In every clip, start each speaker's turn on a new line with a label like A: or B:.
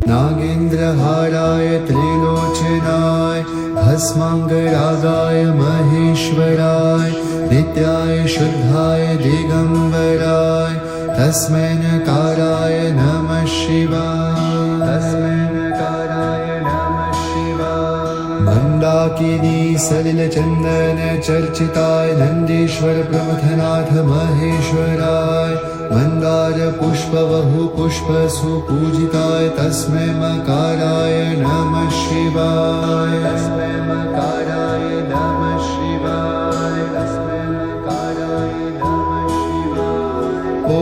A: नागेन्द्रहाराय त्रिलोचनाय भस्माङ्गरागाय महेश्वराय नित्याय शुद्धाय दिगम्बराय तस्मै नकाराय नमः शिवाय। तस्मै नकाराय नमः शिवाय। मन्दाकिनी सलिलचन्दन चर्चिताय नन्दीश्वर प्रमथनाथ महेश्वराय मन्दार पुष्पवहु पुष्प सुपूजिताय तस्मै मकाराय नमः शिवाय। तस्मै मकाराय नमः शिवाय। तस्मै मकाराय नमः शिवाय। ॐ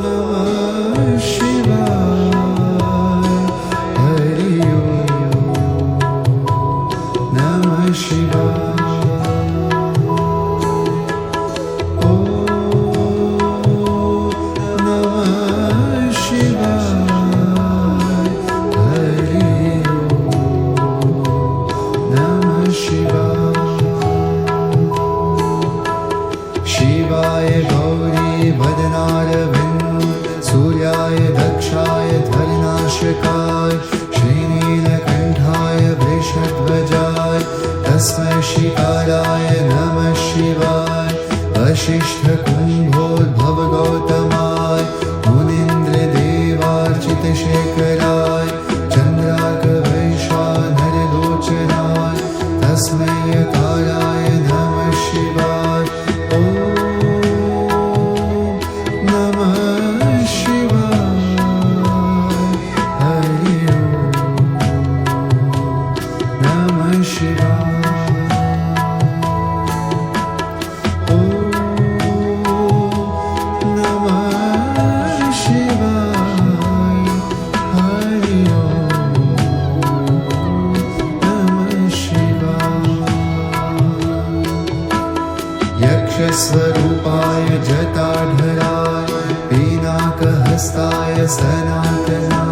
A: नमः शिवाय। हरि ओम नमः शिवाय। शिवाय गौरी वदनारविन्द सूर्याय दक्षाय ध्वनिनाशकाय श्रीनीलकण्ठाय वृषध्वजाय तस्मै शिकाराय नमः शिवाय। वसिष्ठकुम्भोद्भव गौतमाय मुनीन्द्रदेवार्चितशेखराय चन्द्रार्कवैश्वानरलोचनाय तस्मै यकाराय नमः शिवाय। ॐ नमः शिवाय। हरि ओम नमः शिवाय। ॐ नमः शिवाय। हरि ओम नमः शिवाय। यक्षस्वरूपाय जटाधराय पिनाकहस्ताय सनातनाय